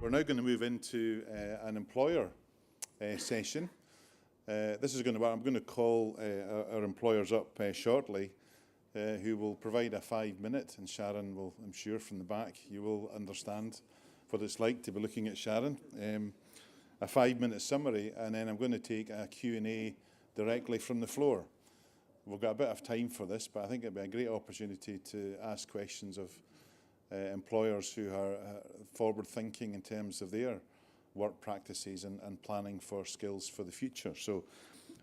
We're now going to move into an employer session. This is going to, I'm going to call our employers up shortly, who will provide a 5-minute, and Sharon will, I'm sure from the back, you will understand what it's like to be looking at Sharon. A 5-minute summary, and then I'm going to take a Q&A directly from the floor. We've got a bit of time for this, but I think it'd be a great opportunity to ask questions of employers who are forward-thinking in terms of their work practices and planning for skills for the future. So,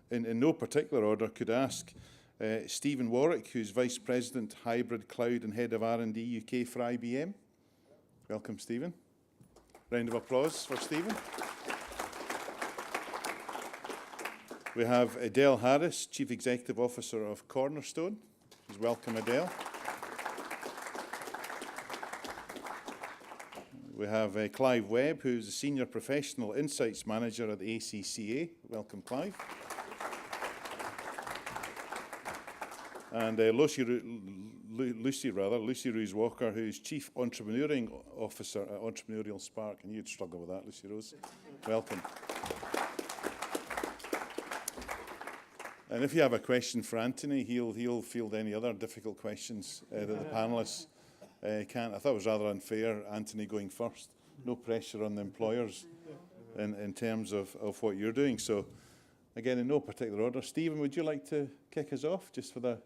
in no particular order, could I ask Stephen Warwick, who's Vice President, Hybrid Cloud and Head of R&D UK for IBM. Welcome, Stephen. Round of applause for Stephen. We have Adele Harris, Chief Executive Officer of Cornerstone. Please welcome Adele. We have Clive Webb, who's the Senior Professional Insights Manager at the ACCA. Welcome, Clive. And Lucy Roos-Walker, who's Chief Entrepreneuring Officer at Entrepreneurial Spark. And you'd struggle with that, Lucy Rose. Welcome. And if you have a question for Anthony, he'll field any other difficult questions that the panellists can't. I thought it was rather unfair, Anthony going first. No pressure on the employers in terms of what you're doing. So, again, in no particular order. Stephen, would you like to kick us off just for the...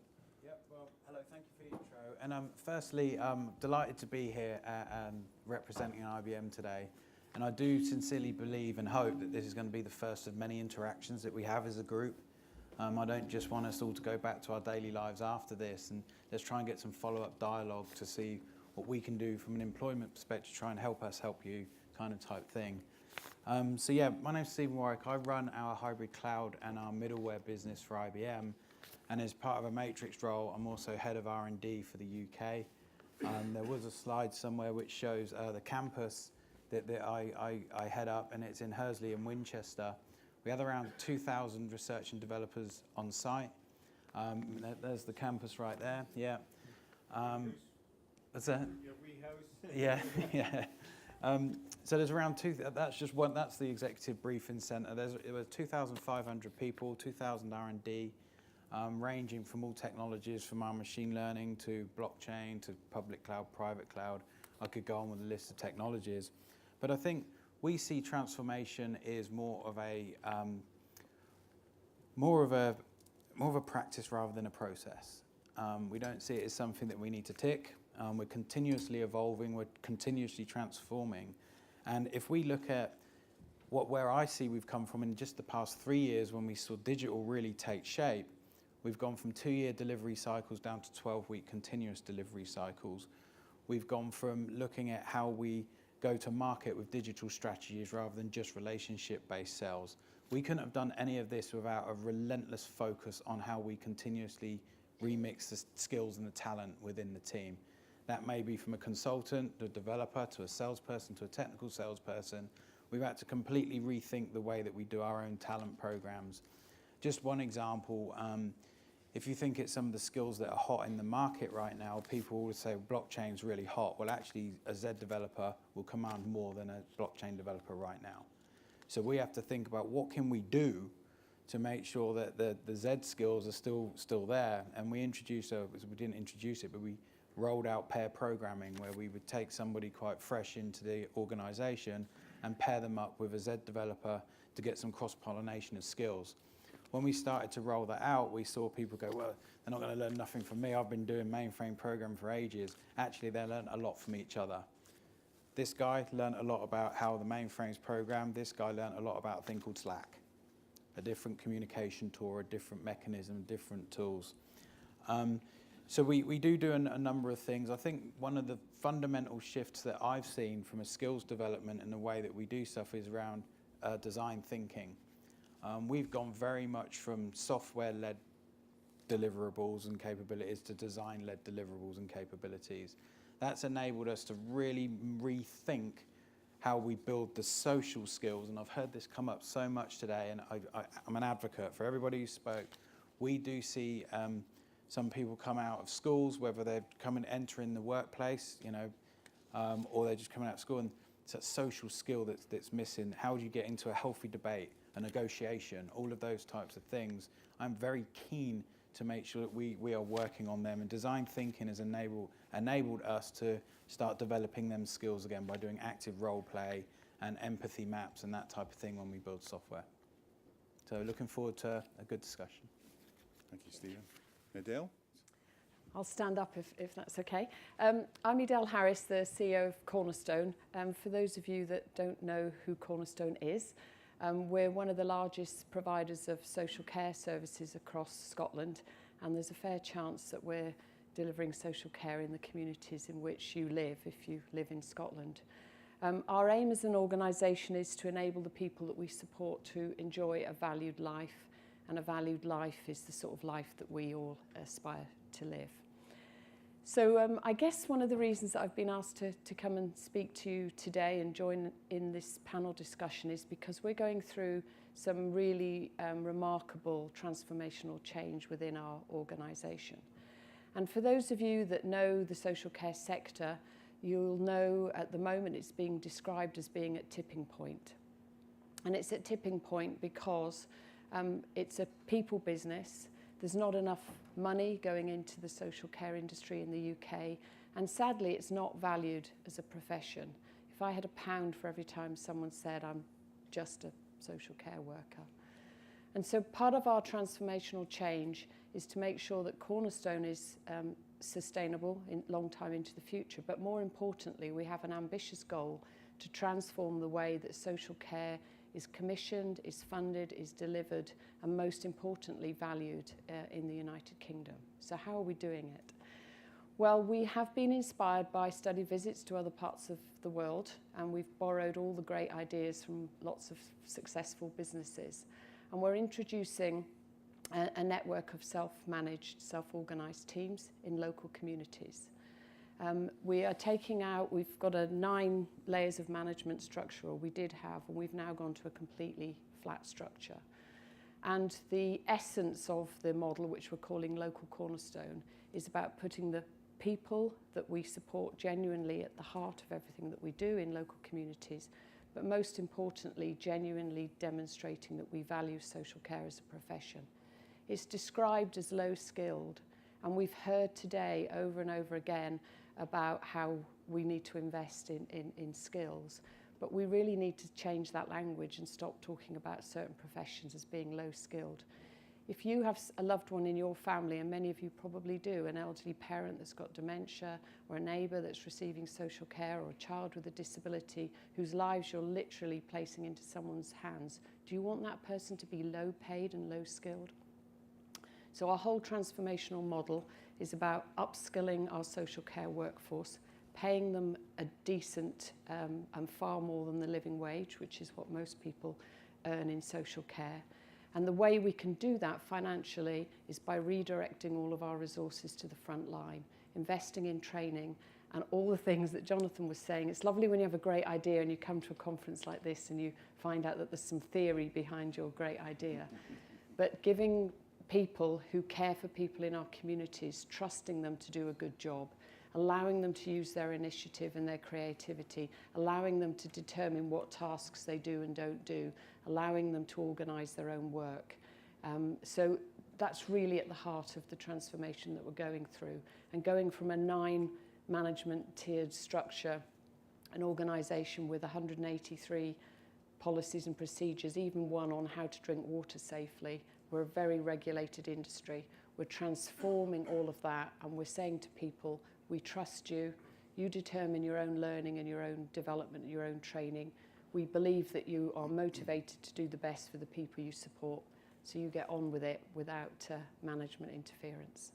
Yeah, well, hello, thank you for the intro. And firstly, I'm delighted to be here and representing IBM today. And I do sincerely believe and hope that this is going to be the first of many interactions that we have as a group. I don't just want us all to go back to our daily lives after this, and let's try and get some follow-up dialogue to see what we can do from an employment perspective to try and help us help you kind of type thing. So yeah, my name's Stephen Warwick. I run our hybrid cloud and our middleware business for IBM, and as part of a matrix role, I'm also head of R&D for the UK. There was a slide somewhere which shows the campus that I head up, and it's in Hursley and Winchester. We have around 2,000 research and developers on site. There's the campus right there. Yeah. What's that? Your wee house. Yeah, yeah. So there's around that's just one. That's the executive briefing centre. It was 2,500 people, 2,000 R&D, ranging from all technologies, from our machine learning to blockchain to public cloud, private cloud. I could go on with a list of technologies, but I think we see transformation is more of a practice rather than a process. We don't see it as something that we need to tick. We're continuously evolving. We're continuously transforming. And if we look at where I see we've come from in just the past 3 years, when we saw digital really take shape, we've gone from 2-year delivery cycles down to 12-week continuous delivery cycles. We've gone from looking at how we go to market with digital strategies rather than just relationship-based sales. We couldn't have done any of this without a relentless focus on how we continuously remix the skills and the talent within the team. That may be from a consultant, to a developer, to a salesperson, to a technical salesperson. We've had to completely rethink the way that we do our own talent programs. Just one example, if you think it's some of the skills that are hot in the market right now, people always say blockchain's really hot. Well, actually, a Z developer will command more than a blockchain developer right now. So we have to think about what can we do to make sure that the Z skills are still there. And we introduced, we didn't introduce it, but we rolled out pair programming, where we would take somebody quite fresh into the organization and pair them up with a Z developer to get some cross-pollination of skills. When we started to roll that out, we saw people go, well, they're not going to learn nothing from me. I've been doing mainframe programming for ages. Actually, they learned a lot from each other. This guy learned a lot about how the mainframe's programmed. This guy learned a lot about a thing called Slack, a different communication tool, a different mechanism, different tools. So we do a number of things. I think one of the fundamental shifts that I've seen from a skills development and the way that we do stuff is around design thinking. We've gone very much from software-led deliverables and capabilities to design-led deliverables and capabilities. That's enabled us to really rethink how we build the social skills. And I've heard this come up so much today, and I'm an advocate for everybody who spoke. We do see some people come out of schools, whether they're coming entering the workplace, or they're just coming out of school, and it's that social skill that's missing. How do you get into a healthy debate, a negotiation, all of those types of things? I'm very keen to make sure that we are working on them, and design thinking has enabled us to start developing them skills again by doing active role play and empathy maps and that type of thing when we build software. So looking forward to a good discussion. Thank you, Stephen. Edel? I'll stand up if that's okay. I'm Edel Harris, the CEO of Cornerstone. For those of you that don't know who Cornerstone is, we're one of the largest providers of social care services across Scotland, and there's a fair chance that we're delivering social care in the communities in which you live, if you live in Scotland. Our aim as an organisation is to enable the people that we support to enjoy a valued life, and a valued life is the sort of life that we all aspire to live. So I guess one of the reasons that I've been asked to come and speak to you today and join in this panel discussion is because we're going through some really remarkable transformational change within our organisation. And for those of you that know the social care sector, you'll know at the moment it's being described as being at tipping point. And it's at tipping point because it's a people business. There's not enough money going into the social care industry in the UK, and sadly it's not valued as a profession. If I had £1 for every time someone said I'm just a social care worker. And so part of our transformational change is to make sure that Cornerstone is sustainable in long time into the future, but more importantly we have an ambitious goal to transform the way that social care is commissioned, is funded, is delivered, and most importantly valued in the United Kingdom. So how are we doing it? Well, we have been inspired by study visits to other parts of the world, and we've borrowed all the great ideas from lots of successful businesses. And we're introducing a network of self-managed, self-organised teams in local communities. We are taking out, we've got a 9 layers of management structure, or we did have, and we've now gone to a completely flat structure. And the essence of the model, which we're calling Local Cornerstone, is about putting the people that we support genuinely at the heart of everything that we do in local communities, but most importantly, genuinely demonstrating that we value social care as a profession. It's described as low-skilled, and we've heard today over and over again about how we need to invest in skills, but we really need to change that language and stop talking about certain professions as being low-skilled. If you have a loved one in your family, and many of you probably do, an elderly parent that's got dementia, or a neighbour that's receiving social care, or a child with a disability whose lives you're literally placing into someone's hands, do you want that person to be low-paid and low-skilled? So our whole transformational model is about upskilling our social care workforce, paying them a decent and far more than the living wage, which is what most people earn in social care. And the way we can do that financially is by redirecting all of our resources to the front line, investing in training and all the things that Jonathan was saying. It's lovely when you have a great idea and you come to a conference like this and you find out that there's some theory behind your great idea. But giving people who care for people in our communities, trusting them to do a good job, allowing them to use their initiative and their creativity, allowing them to determine what tasks they do and don't do, allowing them to organise their own work. So that's really at the heart of the transformation that we're going through, and going from a 9 management tiered structure, an organisation with 183 policies and procedures, even one on how to drink water safely. We're a very regulated industry. We're transforming all of that, and we're saying to people, we trust you. You determine your own learning and your own development, your own training. We believe that you are motivated to do the best for the people you support, so you get on with it without management interference.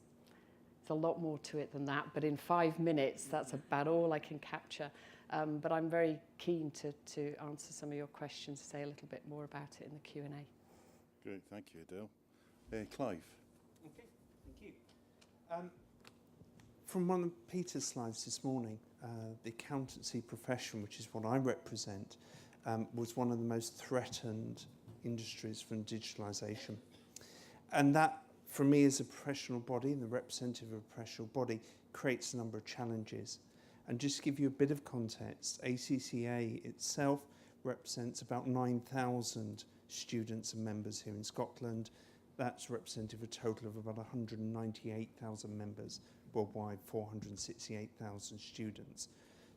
There's a lot more to it than that, but in 5 minutes, that's about all I can capture. But I'm very keen to answer some of your questions, say a little bit more about it in the Q&A. Great, thank you, Edel. Clive. Okay, thank you. From one of Peter's slides this morning, the accountancy profession, which is what I represent, was one of the most threatened industries from digitalisation. And that, for me as a professional body and the representative of a professional body, creates a number of challenges. And just to give you a bit of context, ACCA itself represents about 9,000 students and members here in Scotland. That's representative of a total of about 198,000 members worldwide, 468,000 students.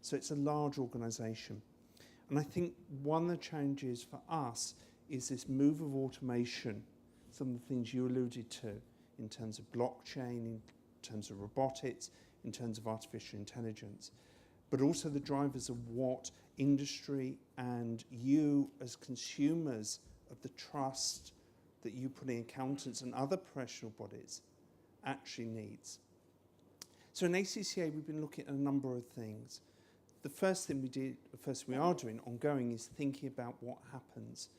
So it's a large organisation. And I think one of the challenges for us is this move of automation, some of the things you alluded to in terms of blockchain, in terms of robotics, in terms of artificial intelligence, but also the drivers of what industry and you as consumers of the trust that you put in accountants and other professional bodies actually needs. So in ACCA, we've been looking at a number of things. The first thing we are doing ongoing is thinking about what happens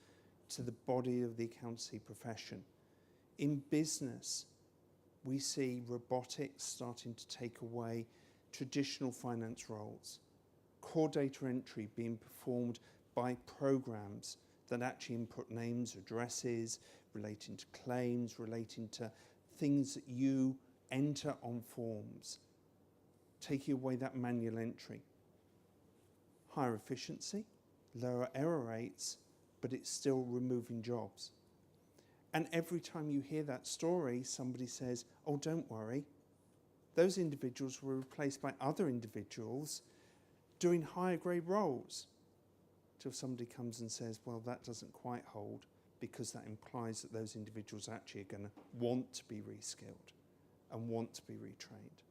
to the body of the accountancy profession. In business, we see robotics starting to take away traditional finance roles, core data entry being performed by programs that actually input names, addresses, relating to claims, relating to things that you enter on forms, taking away that manual entry. Higher efficiency, lower error rates, but it's still removing jobs. And every time you hear that story, somebody says, oh, don't worry, those individuals were replaced by other individuals doing higher grade roles. Till somebody comes and says, well, that doesn't quite hold, because that implies that those individuals actually are going to want to be reskilled and want to be retrained.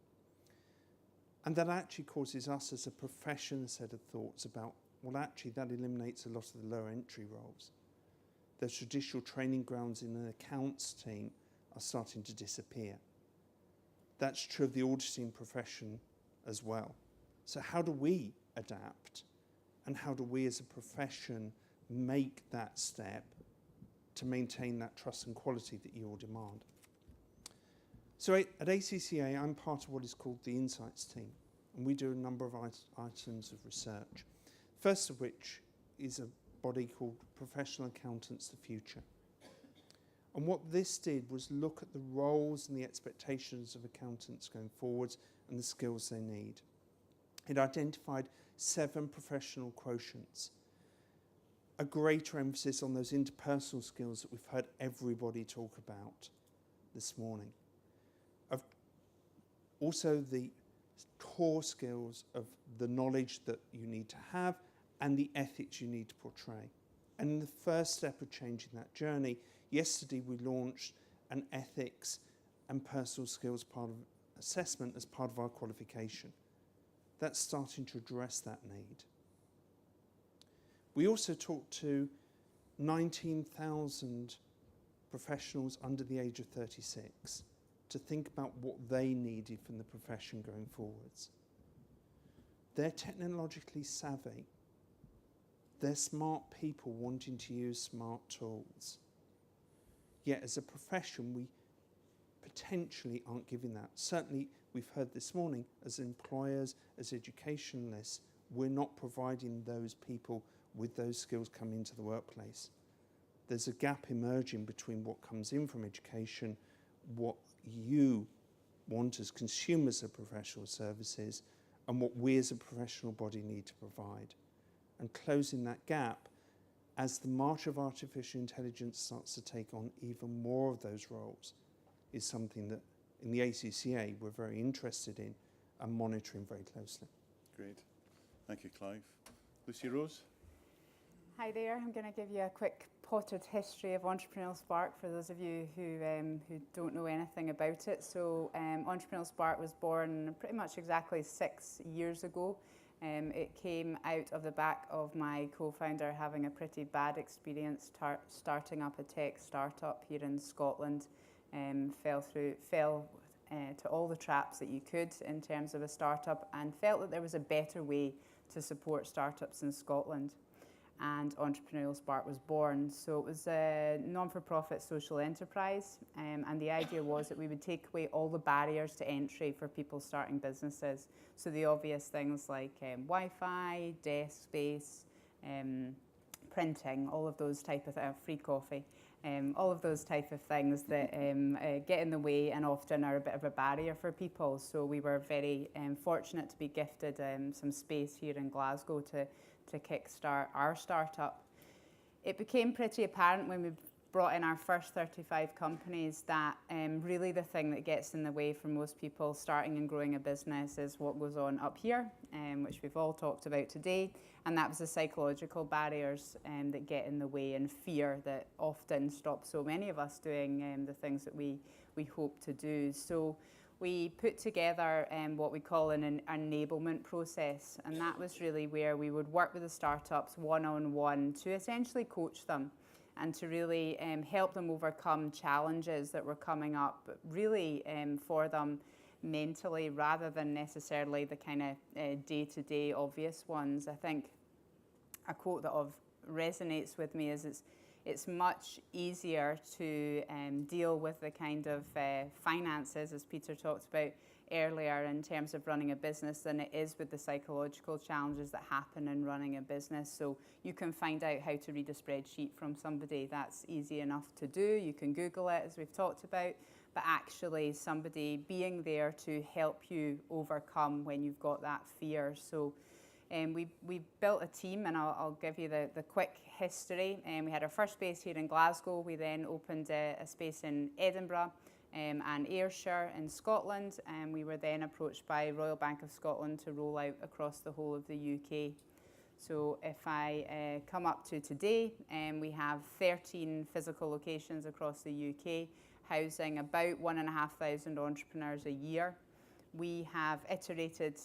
And that actually causes us as a profession a set of thoughts about, well, actually that eliminates a lot of the lower entry roles. Those traditional training grounds in an accounts team are starting to disappear. That's true of the auditing profession as well. So how do we adapt, and how do we as a profession make that step to maintain that trust and quality that you all demand? So at ACCA, I'm part of what is called the Insights team, and we do a number of items of research. First of which is a body called Professional Accountants the Future. And what this did was look at the roles and the expectations of accountants going forwards and the skills they need. It identified 7 professional quotients, a greater emphasis on those interpersonal skills that we've heard everybody talk about this morning. Also the core skills of the knowledge that you need to have and the ethics you need to portray. And in the first step of changing that journey, yesterday we launched an ethics and personal skills part of assessment as part of our qualification. That's starting to address that need. We also talked to 19,000 professionals under the age of 36 to think about what they needed from the profession going forwards. They're technologically savvy. They're smart people wanting to use smart tools. Yet as a profession, we potentially aren't giving that. Certainly, we've heard this morning, as employers, as educationalists, we're not providing those people with those skills coming into the workplace. There's a gap emerging between what comes in from education, what you want as consumers of professional services, and what we as a professional body need to provide. And closing that gap as the march of artificial intelligence starts to take on even more of those roles is something that in the ACCA we're very interested in and monitoring very closely. Great. Thank you, Clive. Lucy Rose? Hi there. I'm going to give you a quick potted history of Entrepreneurial Spark for those of you who don't know anything about it. So Entrepreneurial Spark was born pretty much exactly 6 years ago. It came out of the back of my co-founder having a pretty bad experience starting up a tech startup here in Scotland. Fell to all the traps that you could in terms of a startup, and felt that there was a better way to support startups in Scotland. And Entrepreneurial Spark was born. So it was a non-for-profit social enterprise, and the idea was that we would take away all the barriers to entry for people starting businesses. So the obvious things like Wi-Fi, desk space, printing, all of those type of free coffee. all of those type of things that get in the way and often are a bit of a barrier for people. So we were very fortunate to be gifted some space here in Glasgow to kickstart our startup. It became pretty apparent when we brought in our first 35 companies that really the thing that gets in the way for most people starting and growing a business is what goes on up here, which we've all talked about today, and that was the psychological barriers that get in the way and fear that often stop so many of us doing the things that we hope to do. So we put together what we call an enablement process, and that was really where we would work with the startups one-on-one to essentially coach them and to really help them overcome challenges that were coming up really for them mentally rather than necessarily the kind of day-to-day obvious ones. I think a quote that resonates with me is it's much easier to deal with the kind of finances, as Peter talked about earlier, in terms of running a business than it is with the psychological challenges that happen in running a business. So you can find out how to read a spreadsheet from somebody. That's easy enough to do. You can Google it, as we've talked about, but actually somebody being there to help you overcome when you've got that fear. So we built a team, and I'll give you the quick history. We had our first base here in Glasgow. We then opened a space in Edinburgh and Ayrshire in Scotland, and we were then approached by Royal Bank of Scotland to roll out across the whole of the UK. So if I come up to today, we have 13 physical locations across the UK, housing about 1,500 entrepreneurs a year. We have iterated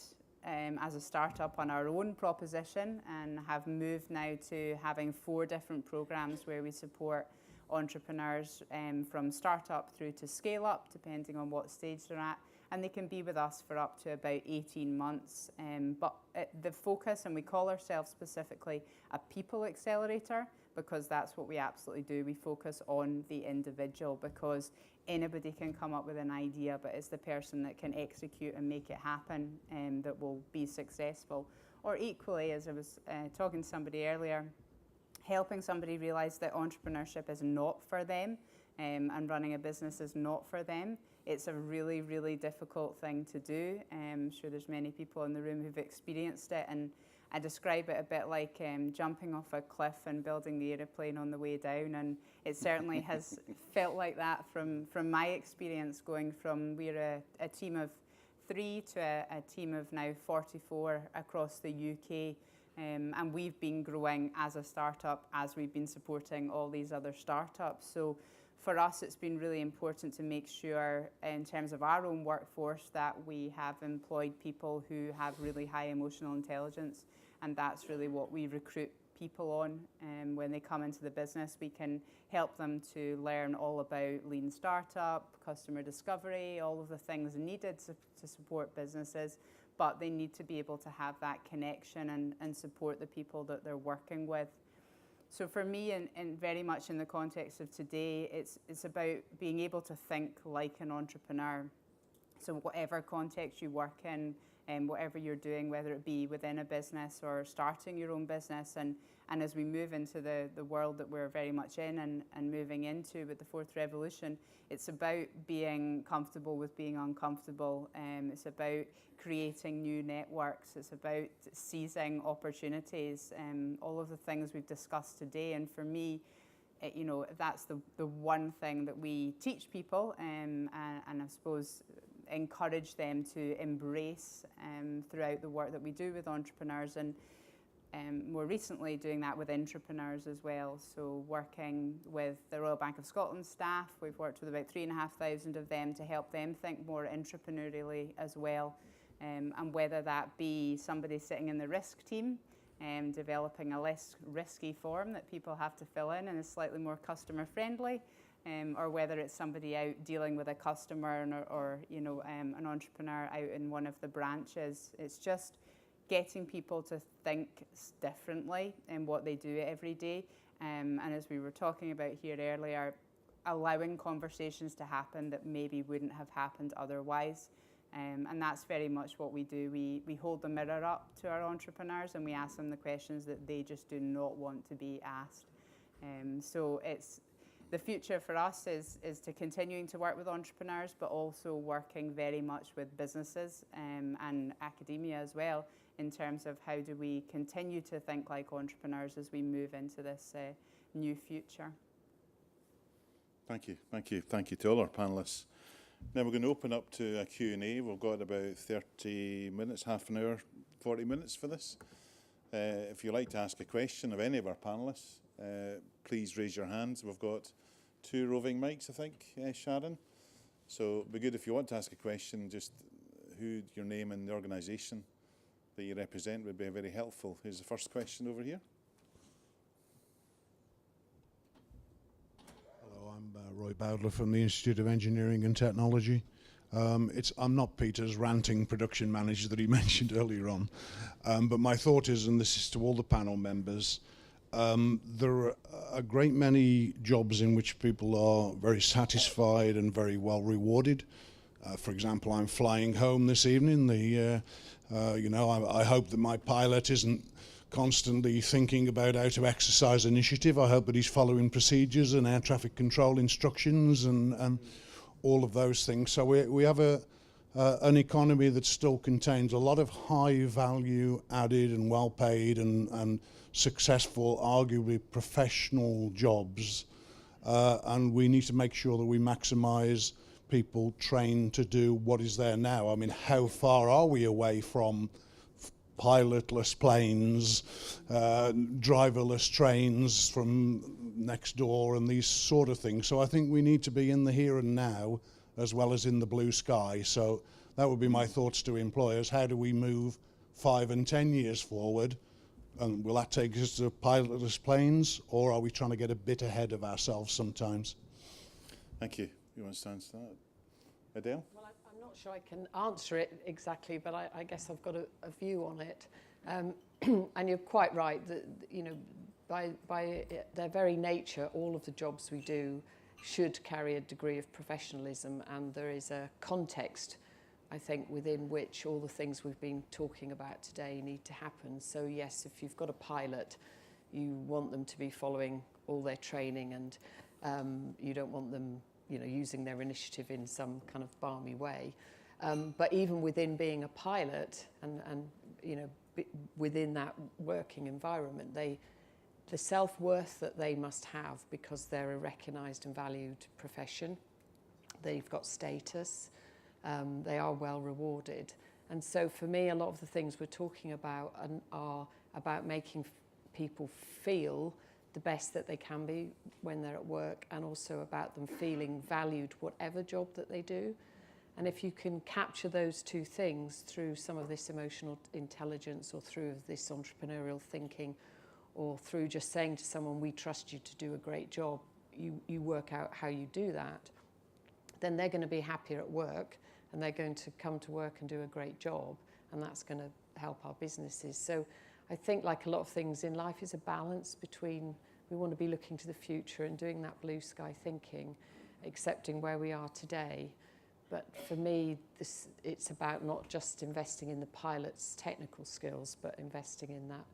as a startup on our own proposition and have moved now to having 4 different programs where we support entrepreneurs from startup through to scale up, depending on what stage they're at, and they can be with us for up to about 18 months. But the focus, and we call ourselves specifically a people accelerator, because that's what we absolutely do. We focus on the individual, because anybody can come up with an idea, but it's the person that can execute and make it happen that will be successful. Or equally, as I was talking to somebody earlier, helping somebody realize that entrepreneurship is not for them and running a business is not for them. It's a really, really difficult thing to do. I'm sure there's many people in the room who've experienced it, and I describe it a bit like jumping off a cliff and building the aeroplane on the way down, and it certainly has felt like that from my experience, going from we're a team of 3 to a team of now 44 across the UK. And we've been growing as a startup as we've been supporting all these other startups. So for us, it's been really important to make sure in terms of our own workforce that we have employed people who have really high emotional intelligence. And that's really what we recruit people on. When they come into the business, we can help them to learn all about lean startup, customer discovery, all of the things needed to support businesses. But they need to be able to have that connection and support the people that they're working with. So for me, and very much in the context of today, it's about being able to think like an entrepreneur. So whatever context you work in, and whatever you're doing, whether it be within a business or starting your own business, and as we move into the world that we're very much in and moving into with the fourth revolution, it's about being comfortable with being uncomfortable. It's about creating new networks. It's about seizing opportunities. All of the things we've discussed today, and for me, that's the one thing that we teach people, and I suppose encourage them to embrace throughout the work that we do with entrepreneurs, and more recently doing that with entrepreneurs as well. So working with the Royal Bank of Scotland staff, we've worked with about 3,500 of them to help them think more entrepreneurially as well. And whether that be somebody sitting in the risk team, developing a less risky form that people have to fill in and is slightly more customer friendly, or whether it's somebody out dealing with a customer or an entrepreneur out in one of the branches. It's just getting people to think differently in what they do every day. And as we were talking about here earlier, allowing conversations to happen that maybe wouldn't have happened otherwise. And that's very much what we do. We hold the mirror up to our entrepreneurs and we ask them the questions that they just do not want to be asked. So the future for us is to continuing to work with entrepreneurs, but also working very much with businesses and academia as well, in terms of how do we continue to think like entrepreneurs as we move into this new future. Thank you, thank you, thank you to all our panellists. Now we're going to open up to a Q&A. We've got about 30 minutes, half an hour, 40 minutes for this. If you'd like to ask a question of any of our panellists, please raise your hands. We've got 2 roving mics, I think, Sharon. So it'd be good if you want to ask a question, just your name and the organisation that you represent would be very helpful. Here's the first question over here. Hello, I'm Roy Bowdler from the Institute of Engineering and Technology. I'm not Peter's ranting production manager that he mentioned earlier on, but my thought is, and this is to all the panel members, there are a great many jobs in which people are very satisfied and very well rewarded. For example, I'm flying home this evening. I hope that my pilot isn't constantly thinking about how to exercise initiative. I hope that he's following procedures and air traffic control instructions and all of those things. So we have an economy that still contains a lot of high value added and well paid and successful, arguably professional jobs. And we need to make sure that we maximize people trained to do what is there now. I mean, how far are we away from pilotless planes, driverless trains from next door and these sort of things? So I think we need to be in the here and now as well as in the blue sky. So that would be my thoughts to employers. How do we move 5 and 10 years forward? And will that take us to pilotless planes, or are we trying to get a bit ahead of ourselves sometimes? Thank you. You want to answer that? Adele? Well, I'm not sure I can answer it exactly, but I guess I've got a view on it. And you're quite right that, by their very nature, all of the jobs we do should carry a degree of professionalism, and there is a context, I think, within which all the things we've been talking about today need to happen. So yes, if you've got a pilot, you want them to be following all their training, and you don't want them using their initiative in some kind of balmy way. But even within being a pilot and within that working environment, the self-worth that they must have, because they're a recognised and valued profession, they've got status, they are well rewarded. And so for me, a lot of the things we're talking about are about making people feel the best that they can be when they're at work, and also about them feeling valued whatever job that they do. And if you can capture those 2 things through some of this emotional intelligence, or through this entrepreneurial thinking, or through just saying to someone, we trust you to do a great job, you work out how you do that, then they're going to be happier at work, and they're going to come to work and do a great job, and that's going to help our businesses. So I think, like a lot of things in life, is a balance between, we want to be looking to the future and doing that blue sky thinking, accepting where we are today. But for me, it's about not just investing in the pilot's technical skills, but investing in that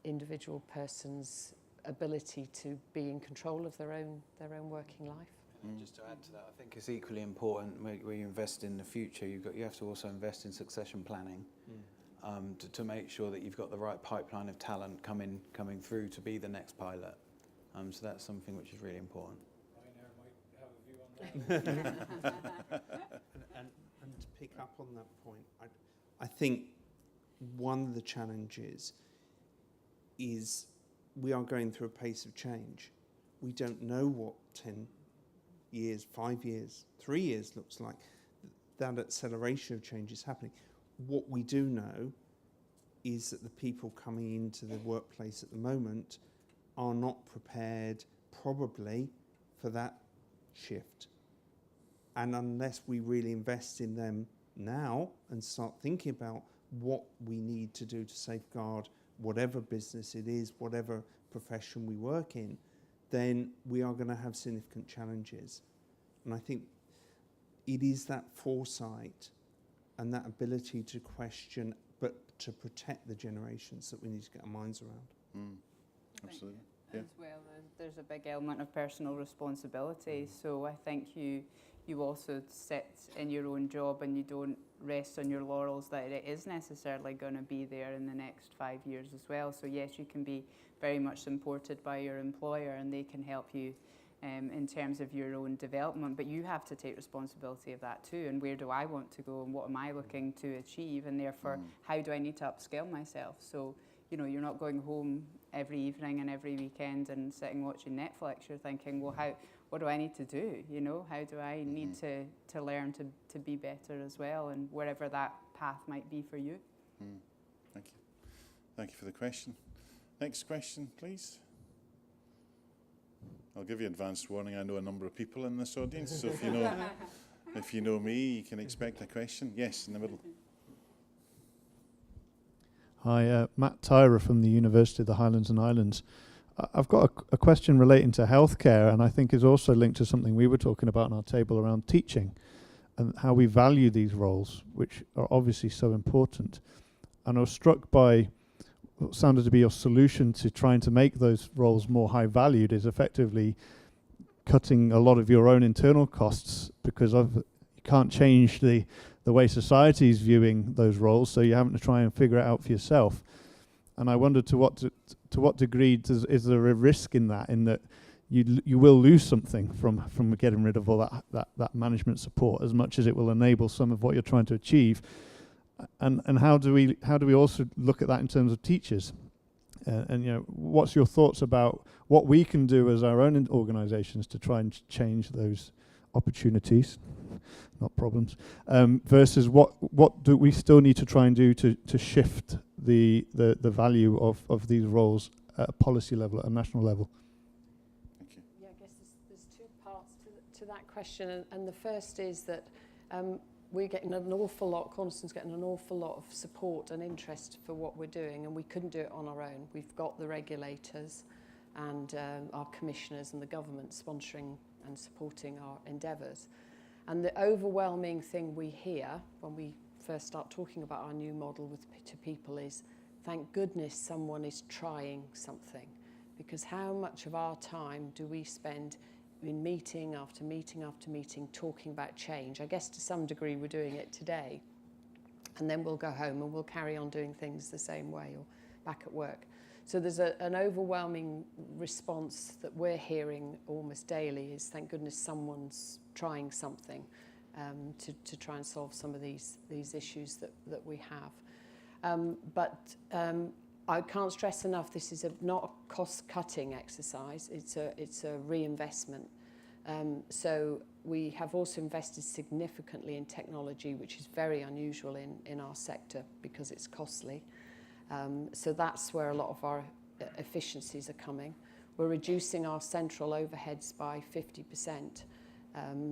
individual person's ability to be in control of their own working life. Just to add to that, I think it's equally important where you invest in the future. You have to also invest in succession planning, to make sure that you've got the right pipeline of talent coming through to be the next pilot. So that's something which is really important. and to pick up on that point, I think one of the challenges is we are going through a pace of change. We don't know what 10 years, 5 years, 3 years looks like. That acceleration of change is happening. What we do know is that the people coming into the workplace at the moment are not prepared, probably, for that shift. And unless we really invest in them now and start thinking about what we need to do to safeguard whatever business it is, whatever profession we work in, then we are going to have significant challenges. And I think it is that foresight and that ability to question, but to protect the generations, that we need to get our minds around. Absolutely. Yeah. As well, there's a big element of personal responsibility. So I think you also sit in your own job and you don't rest on your laurels that it is necessarily going to be there in the next 5 years as well. So yes, you can be very much supported by your employer and they can help you in terms of your own development, but you have to take responsibility of that too. And where do I want to go and what am I looking to achieve? And therefore, how do I need to upskill myself? So, you know, you're not going home every evening and every weekend and sitting watching Netflix. You're thinking, well, what do I need to do? You know, how do I need to learn to be better as well, and wherever that path might be for you. Thank you. Thank you for the question. Next question, please. I'll give you advanced warning. I know a number of people in this audience, so if you know me, you can expect a question. Yes, in the middle. Hi, Matt Tyrer from the University of the Highlands and Islands. I've got a question relating to healthcare, and I think is also linked to something we were talking about on our table around teaching and how we value these roles, which are obviously so important. And I was struck by what sounded to be your solution to trying to make those roles more high valued is effectively cutting a lot of your own internal costs, because you can't change the way society is viewing those roles, so you're having to try and figure it out for yourself. And I wondered to what degree is there a risk in that you will lose something from getting rid of all that management support, as much as it will enable some of what you're trying to achieve. And how do we also look at that in terms of teachers? And you know, what's your thoughts about what we can do as our own organisations to try and change those opportunities, not problems, versus what do we still need to try and do to shift the value of these roles at a policy level, at a national level? Thank you. Yeah, I guess there's two parts to that question, and the first is that we're getting an awful lot, Cornerstone's getting an awful lot of support and interest for what we're doing, and we couldn't do it on our own. We've got the regulators and our commissioners and the government sponsoring and supporting our endeavours. And the overwhelming thing we hear when we first start talking about our new model to people is, thank goodness someone is trying something. Because how much of our time do we spend in meeting after meeting after meeting talking about change? I guess to some degree we're doing it today, and then we'll go home and we'll carry on doing things the same way or back at work. So there's an overwhelming response that we're hearing almost daily is, thank goodness someone's trying something to try and solve some of these issues that we have. But I can't stress enough, this is not a cost-cutting exercise, it's a reinvestment. So we have also invested significantly in technology, which is very unusual in our sector because it's costly. So that's where a lot of our efficiencies are coming. We're reducing our central overheads by 50%.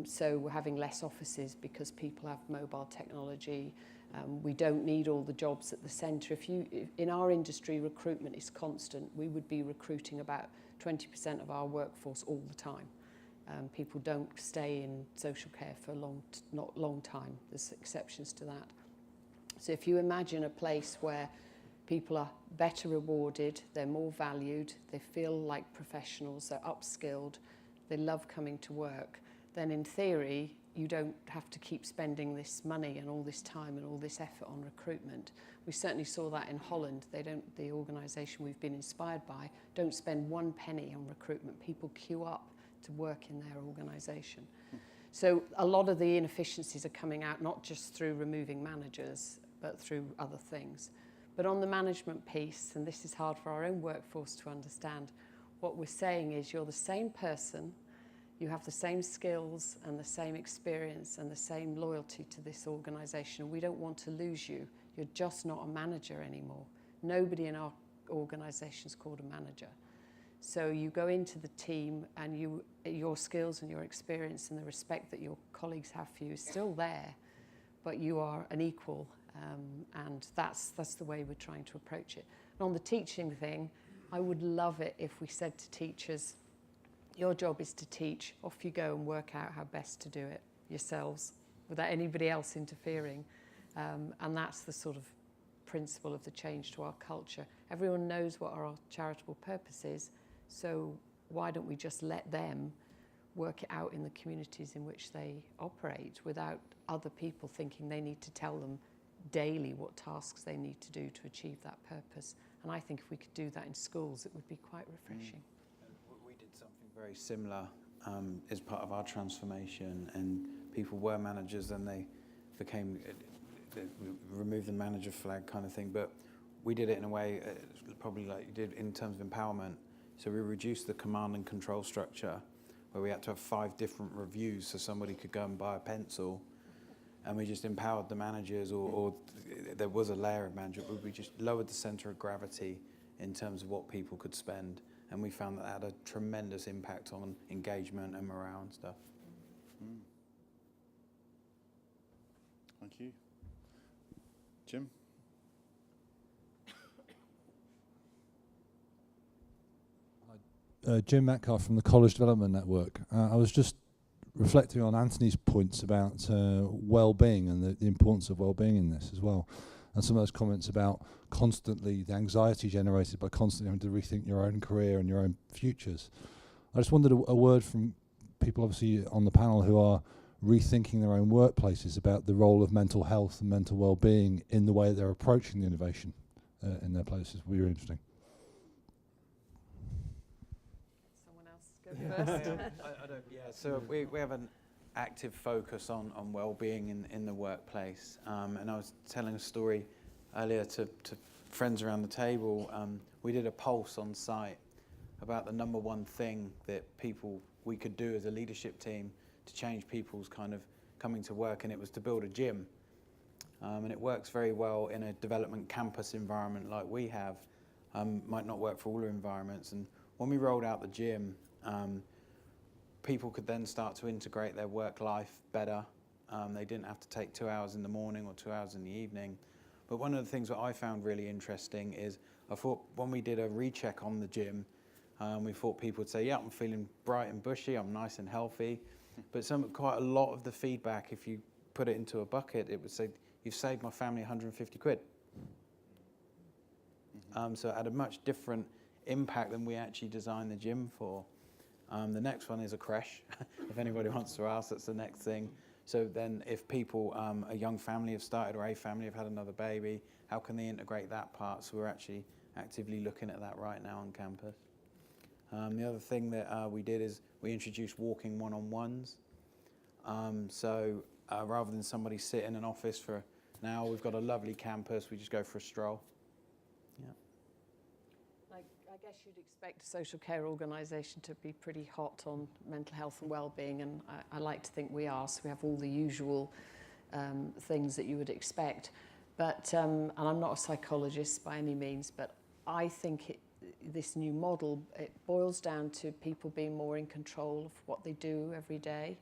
So we're having less offices because people have mobile technology. We don't need all the jobs at the centre. If in our industry, recruitment is constant. We would be recruiting about 20% of our workforce all the time. People don't stay in social care for not long time. There's exceptions to that. So if you imagine a place where people are better rewarded, they're more valued, they feel like professionals, they're upskilled, they love coming to work, then in theory, you don't have to keep spending this money and all this time and all this effort on recruitment. We certainly saw that in Holland. The organisation we've been inspired by, don't spend 1 penny on recruitment. People queue up to work in their organisation. So a lot of the inefficiencies are coming out not just through removing managers, but through other things. But on the management piece, and this is hard for our own workforce to understand, what we're saying is you're the same person, you have the same skills and the same experience and the same loyalty to this organisation. We don't want to lose you. You're just not a manager anymore. Nobody in our organisation is called a manager. So you go into the team and your skills and your experience and the respect that your colleagues have for you is still there, but you are an equal. And that's the way we're trying to approach it. And on the teaching thing, I would love it if we said to teachers, your job is to teach, off you go and work out how best to do it yourselves without anybody else interfering. And that's the sort of principle of the change to our culture. Everyone knows what our charitable purpose is. So why don't we just let them work it out in the communities in which they operate without other people thinking they need to tell them daily what tasks they need to do to achieve that purpose. And I think if we could do that in schools, it would be quite refreshing. We did something very similar as part of our transformation, and people were managers and they became, they removed the manager flag kind of thing, but we did it in a way probably like you did in terms of empowerment. So we reduced the command and control structure where we had to have 5 different reviews so somebody could go and buy a pencil, and we just empowered the managers, or there was a layer of management, but we just lowered the centre of gravity in terms of what people could spend, and we found that had a tremendous impact on engagement and morale and stuff. Thank you. Jim? Jim Metcalf from the College Development Network. I was just reflecting on Anthony's points about well-being and the importance of well-being in this as well, and some of those comments about constantly the anxiety generated by constantly having to rethink your own career and your own futures. I just wanted a word from people obviously on the panel who are rethinking their own workplaces about the role of mental health and mental well-being in the way they're approaching the innovation in their places. Would be really interesting. Someone else go first. So we have an active focus on well-being in the workplace, and I was telling a story earlier to friends around the table. We did a pulse on site about the number one thing that we could do as a leadership team to change people's kind of coming to work, and it was to build a gym. And it works very well in a development campus environment like we have. Might not work for all our environments. And when we rolled out the gym, people could then start to integrate their work life better. They didn't have to take 2 hours in the morning or 2 hours in the evening. But one of the things that I found really interesting is I thought when we did a recheck on the gym, we thought people would say, yeah, I'm feeling bright and bushy, I'm nice and healthy. But quite a lot of the feedback, if you put it into a bucket, it would say, you've saved my family 150 quid. So it had a much different impact than we actually designed the gym for. The next one is a creche. If anybody wants to ask, that's the next thing. So then if people, a young family have started or a family have had another baby, how can they integrate that part? So we're actually actively looking at that right now on campus. The other thing that we did is we introduced walking one-on-ones. So rather than somebody sit in an office for an hour, we've got a lovely campus, we just go for a stroll. Yeah. I guess you'd expect a social care organisation to be pretty hot on mental health and well-being, and I like to think we are, so we have all the usual things that you would expect. But, and I'm not a psychologist by any means, but I think this new model, it boils down to people being more in control of what they do every day.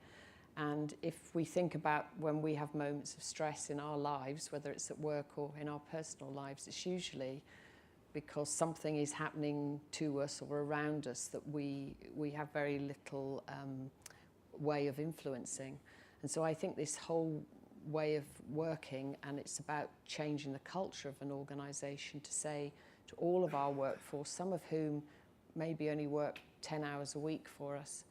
And if we think about when we have moments of stress in our lives, whether it's at work or in our personal lives, it's usually because something is happening to us or around us that we have very little way of influencing. And so I think this whole way of working, and it's about changing the culture of an organisation to say to all of our workforce, some of whom maybe only work 10 hours a week for us,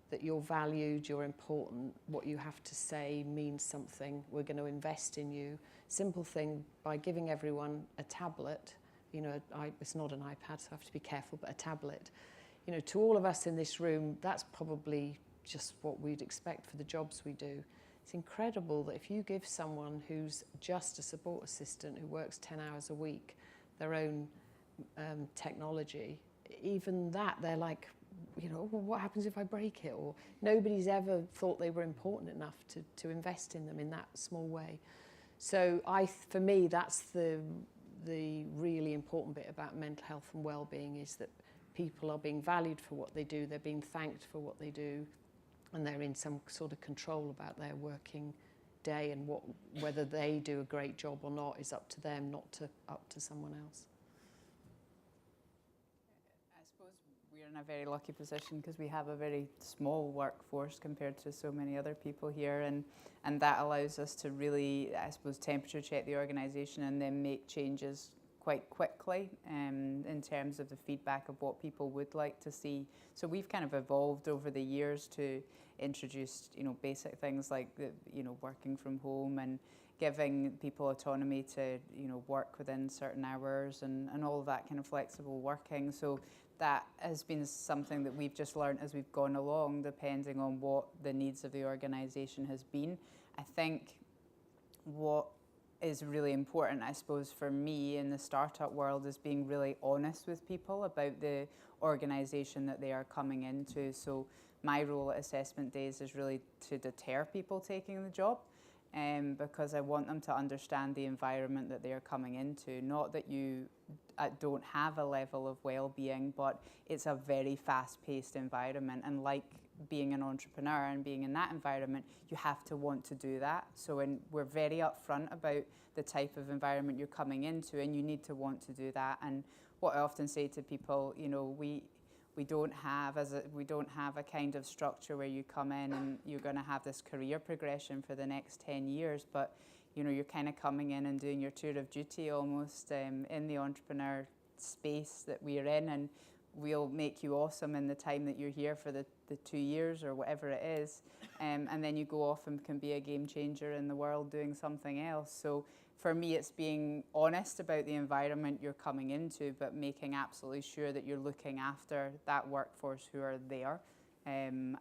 that you're valued, you're important, what you have to say means something, we're going to invest in you. Simple thing, by giving everyone a tablet, you know, it's not an iPad, so I have to be careful, but a tablet. You know, to all of us in this room, that's probably just what we'd expect for the jobs we do. It's incredible that if you give someone who's just a support assistant who works 10 hours a week their own technology, even that, they're like, you know, well, what happens if I break it? Or nobody's ever thought they were important enough to invest in them in that small way. So for me, that's the really important bit about mental health and well-being, is that people are being valued for what they do, they're being thanked for what they do, and they're in some sort of control about their working day, and whether they do a great job or not is up to them, not up to someone else. I suppose we're in a very lucky position because we have a very small workforce compared to so many other people here, and that allows us to really, I suppose, temperature check the organisation and then make changes quite quickly in terms of the feedback of what people would like to see. So we've kind of evolved over the years to introduce, basic things like working from home and giving people autonomy to, work within certain hours and all of that kind of flexible working. So that has been something that we've just learned as we've gone along, depending on what the needs of the organisation has been. I think what is really important, I suppose, for me in the startup world is being really honest with people about the organisation that they are coming into. So my role at Assessment Days is really to deter people taking the job, because I want them to understand the environment that they are coming into. Not that you don't have a level of well-being, but it's a very fast-paced environment, and like being an entrepreneur and being in that environment, you have to want to do that. So we're very upfront about the type of environment you're coming into, and you need to want to do that. And what I often say to people, we don't have a kind of structure where you come in and you're going to have this career progression for the next 10 years, but you're kind of coming in and doing your tour of duty almost in the entrepreneur space that we're in, and we'll make you awesome in the time that you're here for the 2 years or whatever it is, and then you go off and can be a game changer in the world doing something else. So for me, it's being honest about the environment you're coming into, but making absolutely sure that you're looking after that workforce who are there, and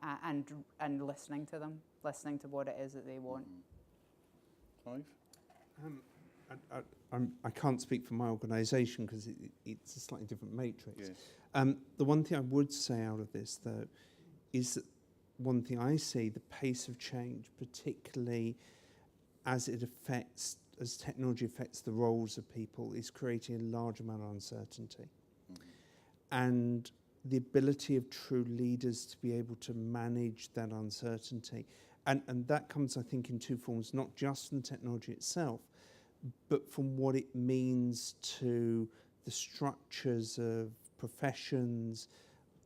listening to them, listening to what it is that they want. Clive? I can't speak for my organisation because it's a slightly different matrix. Yes. The one thing I would say out of this, though, is that one thing I see, the pace of change, particularly as technology affects the roles of people, is creating a large amount of uncertainty. And the ability of true leaders to be able to manage that uncertainty. And that comes, I think, in two forms, not just from technology itself, but from what it means to the structures of professions,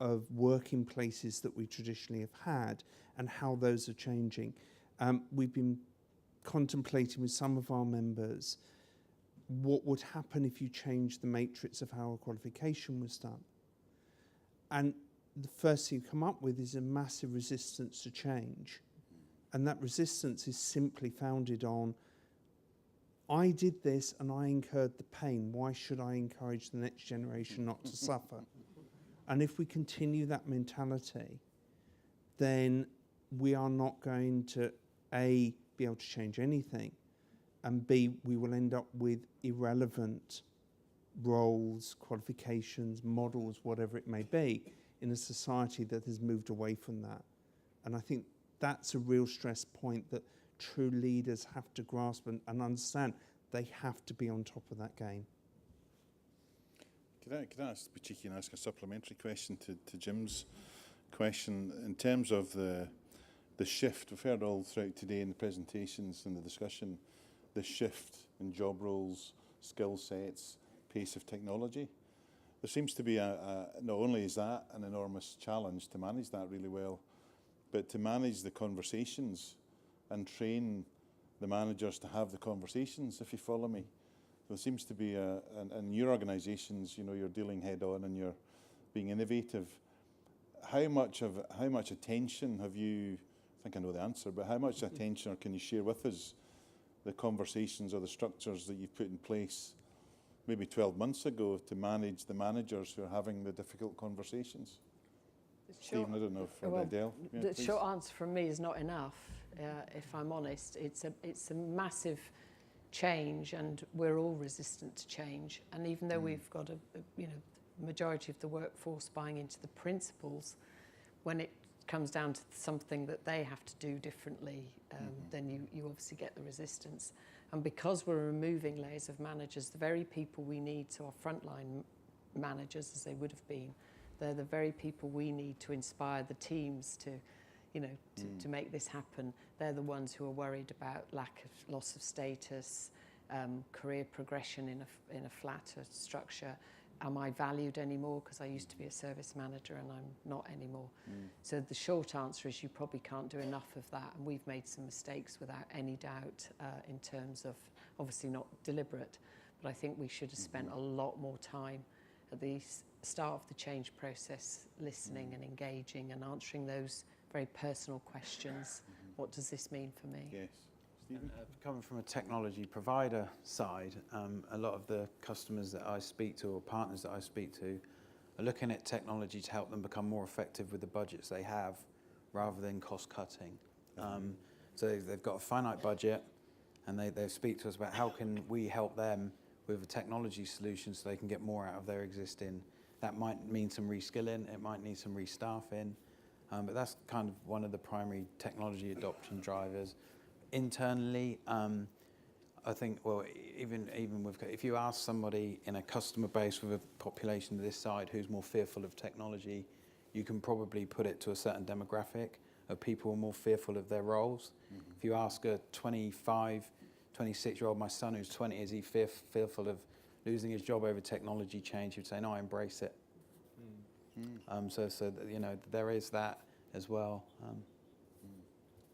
of working places that we traditionally have had, and how those are changing. We've been contemplating with some of our members what would happen if you changed the matrix of how a qualification was done. And the first thing you come up with is a massive resistance to change. And that resistance is simply founded on, I did this and I incurred the pain. Why should I encourage the next generation not to suffer? And if we continue that mentality, then we are not going to, A, be able to change anything, and B, we will end up with irrelevant roles, qualifications, models, whatever it may be, in a society that has moved away from that. And I think that's a real stress point that true leaders have to grasp and understand. They have to be on top of that game. Could I be cheeky and ask a supplementary question to Jim's question in terms of the shift? We've heard all throughout today in the presentations and the discussion, the shift in job roles, skill sets, pace of technology. There seems to be not only is that an enormous challenge to manage that really well, but to manage the conversations and train the managers to have the conversations, if you follow me. There seems to be, in your organisations, you're dealing head on and you're being innovative. How much attention have you, I think I know the answer, but how much attention, or can you share with us the conversations or the structures that you've put in place maybe 12 months ago to manage the managers who are having the difficult conversations? Stephen, I don't know if Adele. Yeah, the please. short answer from me is not enough. If I'm honest, it's a massive change, and we're all resistant to change. And even though we've got a majority of the workforce buying into the principles, when it comes down to something that they have to do differently, then you obviously get the resistance. And because we're removing layers of managers, the very people we need, so our frontline managers, as they would have been, they're the very people we need to inspire the teams to make this happen. They're the ones who are worried about loss of status, career progression in a flatter structure. Am I valued anymore? Because I used to be a service manager and I'm not anymore. So the short answer is you probably can't do enough of that. And we've made some mistakes without any doubt in terms of, obviously not deliberate, but I think we should have spent a lot more time at the start of the change process, listening and engaging and answering those very personal questions. What does this mean for me? Yes. Stephen? Coming from a technology provider side, a lot of the customers that I speak to or partners that I speak to are looking at technology to help them become more effective with the budgets they have rather than cost cutting. So they've got a finite budget and they speak to us about how can we help them with a technology solution so they can get more out of their existing. That might mean some reskilling, it might need some restaffing, but that's kind of one of the primary technology adoption drivers. Internally, I think, well, even with, if you ask somebody in a customer base with a population of this side who's more fearful of technology, you can probably put it to a certain demographic of people who are more fearful of their roles. If you ask a 25, 26-year-old, my son who's 20, is he fearful of losing his job over technology change? He'd say, no, I embrace it. So you know, there is that as well.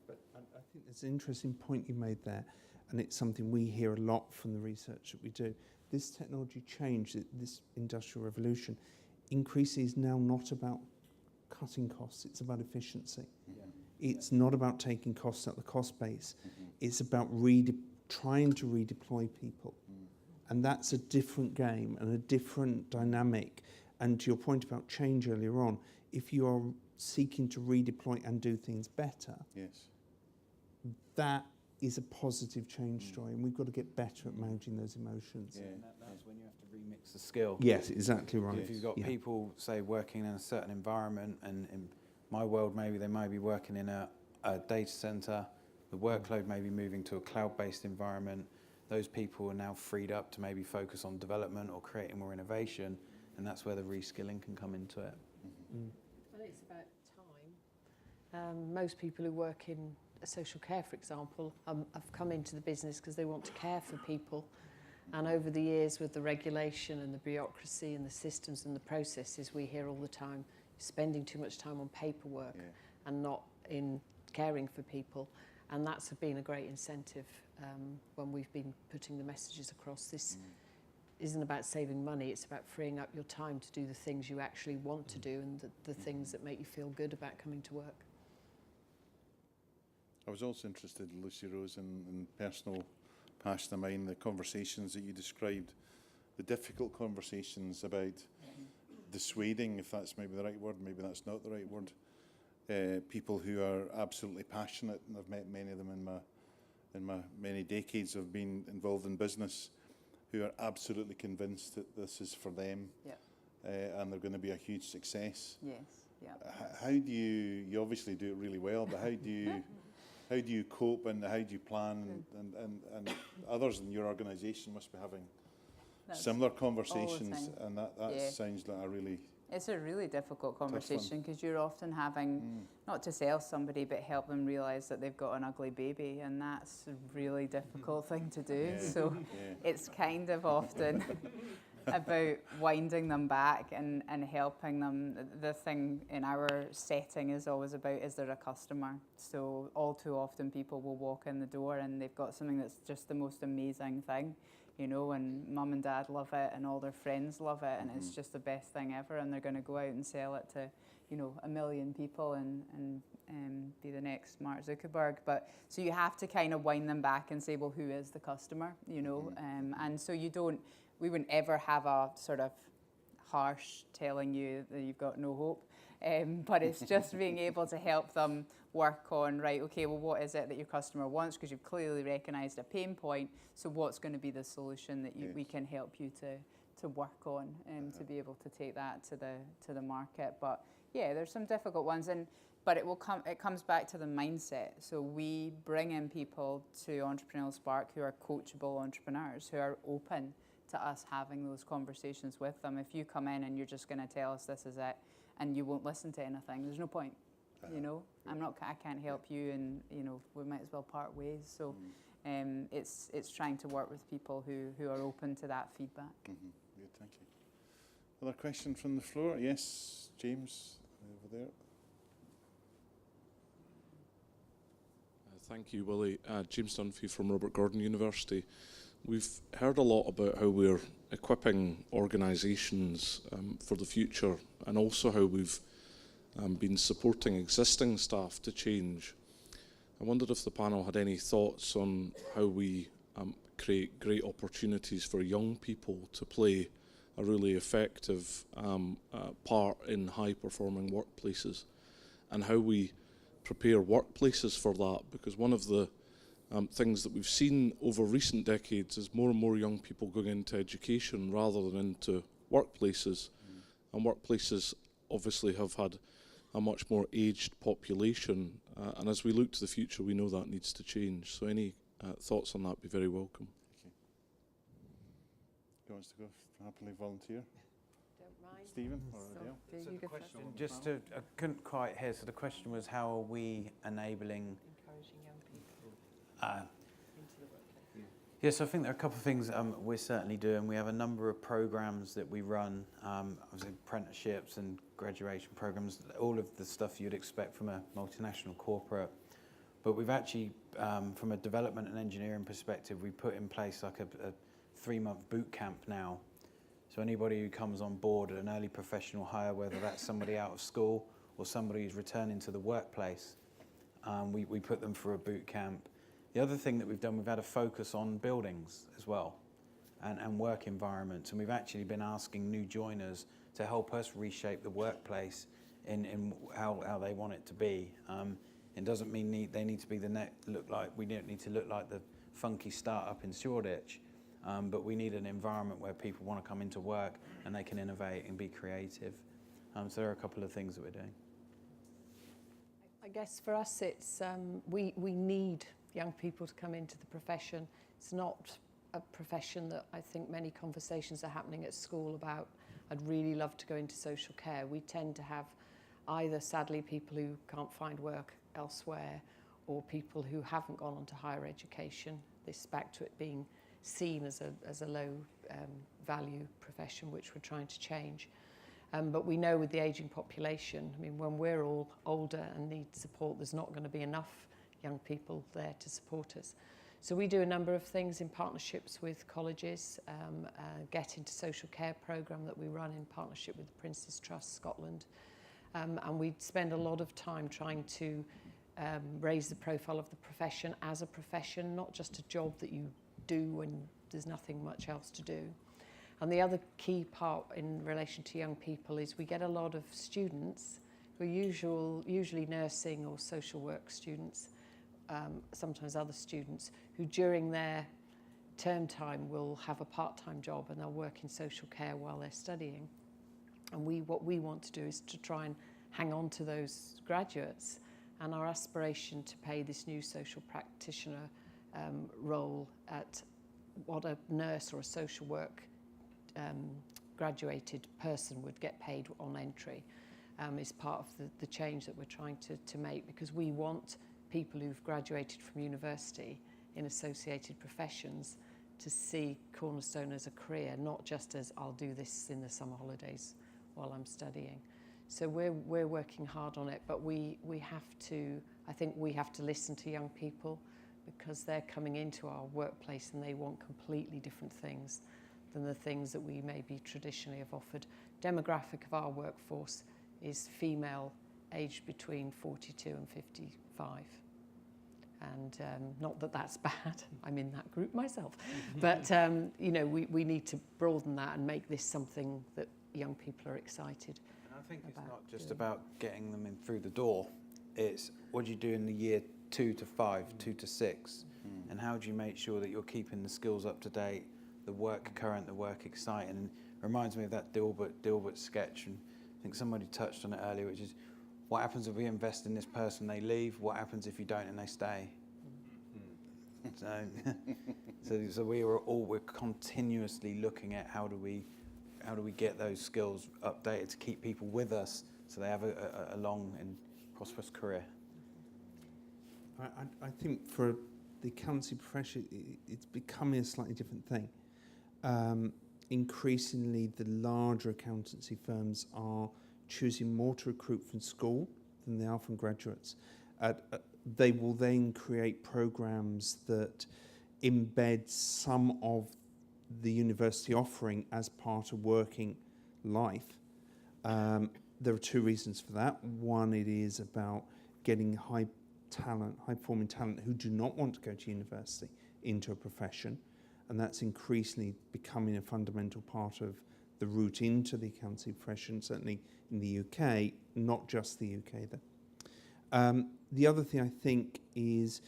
But I think there's an interesting point you made there, and it's something we hear a lot from the research that we do. This technology change, this industrial revolution, increasingly is now not about cutting costs, it's about efficiency. It's not about taking costs out of the cost base. It's about trying to redeploy people. And that's a different game and a different dynamic. And to your point about change earlier on, if you are seeking to redeploy and do things better, Yes. that is a positive change story, and we've got to get better at managing those emotions. Yeah. And that's when you have to remix the skill. Yes, exactly right. If you've got Yeah. people, say, working in a certain environment, and in my world, maybe they might be working in a data center, the workload may be moving to a cloud-based environment. Those people are now freed up to maybe focus on development or creating more innovation, and that's where the reskilling can come into it. I think it's about time. Most people who work in social care, for example, have come into the business because they want to care for people. And over the years, with the regulation and the bureaucracy and the systems and the processes, we hear all the time, spending too much time on paperwork and not in caring for people. And that's been a great incentive when we've been putting the messages across. This isn't about saving money, it's about freeing up your time to do the things you actually want to do and the things that make you feel good about coming to work. I was also interested, Lucy Rose, in personal passion of mine, the conversations that you described, the difficult conversations about dissuading, if that's maybe the right word, maybe that's not the right word, people who are absolutely passionate, and I've met many of them in my many decades of being involved in business, who are absolutely convinced that this is for them, and they're going to be a huge success. Yes, yeah. How do you obviously do it really well, but how do you cope, and how do you plan, and others in your organisation must be having similar conversations, and that sounds like a really... It's a really difficult conversation because you're often having, not to sell somebody, but help them realise that they've got an ugly baby, and that's a really difficult thing to do. So it's kind of often about winding them back and helping them. The thing in our setting is always about, is there a customer? So all too often people will walk in the door and they've got something that's just the most amazing thing, you know, and mum and dad love it and all their friends love it, and it's just the best thing ever, and they're going to go out and sell it to, you know, 1 million people and be the next Mark Zuckerberg. But so you have to kind of wind them back and say, well, who is the customer, you know? And so we wouldn't ever have a sort of harsh telling you that you've got no hope, but it's just being able to help them work on, right, okay, well, what is it that your customer wants? Because you've clearly recognised a pain point, so what's going to be the solution that we can help you to work on, to be able to take that to the market. But yeah, there's some difficult ones, but it comes back to the mindset. So we bring in people to Entrepreneurial Spark who are coachable entrepreneurs, who are open to us having those conversations with them. If you come in and you're just going to tell us this is it, and you won't listen to anything, there's no point. You know, I can't help you, and you know, we might as well part ways. So it's trying to work with people who are open to that feedback. Good, thank you. Other question from the floor? Yes, James, over there. Thank you, Willie. James Dunphy from Robert Gordon University. We've heard a lot about how we're equipping organisations for the future, and also how we've been supporting existing staff to change. I wondered if the panel had any thoughts on how we create great opportunities for young people to play a really effective part in high-performing workplaces, and how we prepare workplaces for that, because one of the things that we've seen over recent decades is more and more young people going into education rather than into workplaces. And workplaces obviously have had a much more aged population, and as we look to the future, we know that needs to change. So any thoughts on that would be very welcome. Who wants to go happily volunteer? Don't mind. Stephen or So, Adele? do So you the go question, first? just to, I couldn't quite hear, so the question was, how are we enabling Encouraging young people into the workplace. Yes, I think there are a couple of things we're certainly doing. We have a number of programs that we run, obviously apprenticeships and graduation programs, all of the stuff you'd expect from a multinational corporate. But we've actually, from a development and engineering perspective, we put in place like a 3-month boot camp now. So anybody who comes on board at an early professional hire, whether that's somebody out of school or somebody who's returning to the workplace, we put them through a boot camp. The other thing that we've done, we've had a focus on buildings as well and work environments. And we've actually been asking new joiners to help us reshape the workplace in how they want it to be. It doesn't mean they need to be we don't need to look like the funky startup in Shoreditch, but we need an environment where people want to come into work and they can innovate and be creative. So there are a couple of things that we're doing. I guess for us, it's we need young people to come into the profession. It's not a profession that I think many conversations are happening at school about. I'd really love to go into social care. We tend to have either, sadly, people who can't find work elsewhere, or people who haven't gone on to higher education. This back to it being seen as a low value profession, which we're trying to change. But we know with the ageing population, I mean, when we're all older and need support, there's not going to be enough young people there to support us. So we do a number of things in partnerships with colleges, Get Into Social Care programme that we run in partnership with the Prince's Trust Scotland. And we spend a lot of time trying to raise the profile of the profession as a profession, not just a job that you do when there's nothing much else to do. And the other key part in relation to young people is we get a lot of students who are usually nursing or social work students, sometimes other students, who during their term time will have a part-time job and they'll work in social care while they're studying. And what we want to do is to try and hang on to those graduates, and our aspiration to pay this new social practitioner role at what a nurse or a social work graduated person would get paid on entry is part of the change that we're trying to make, because we want people who've graduated from university in associated professions to see Cornerstone as a career, not just as I'll do this in the summer holidays while I'm studying. So we're working hard on it, but I think we have to listen to young people, because they're coming into our workplace and they want completely different things than the things that we maybe traditionally have offered. Demographic of our workforce is female aged between 42 and 55. And not that that's bad, I'm in that group myself. But you know, we need to broaden that and make this something that young people are excited. And I think it's not just about getting them in through the door. It's what do you do in the year 2 to 5, 2 to 6, and how do you make sure that you're keeping the skills up to date, the work current, the work exciting. And it reminds me of that Dilbert sketch, and I think somebody touched on it earlier, which is what happens if we invest in this person, they leave? What happens if you don't and they stay? So we're continuously looking at how do we get those skills updated to keep people with us so they have a long and prosperous career. I think for the accountancy profession, it's becoming a slightly different thing. Increasingly, the larger accountancy firms are choosing more to recruit from school than they are from graduates. They will then create programs that embed some of the university offering as part of working life. There are two reasons for that. One, it is about getting high-performing talent who do not want to go to university into a profession, and that's increasingly becoming a fundamental part of the route into the accountancy profession, certainly in the UK, not just the UK though. The other thing I think is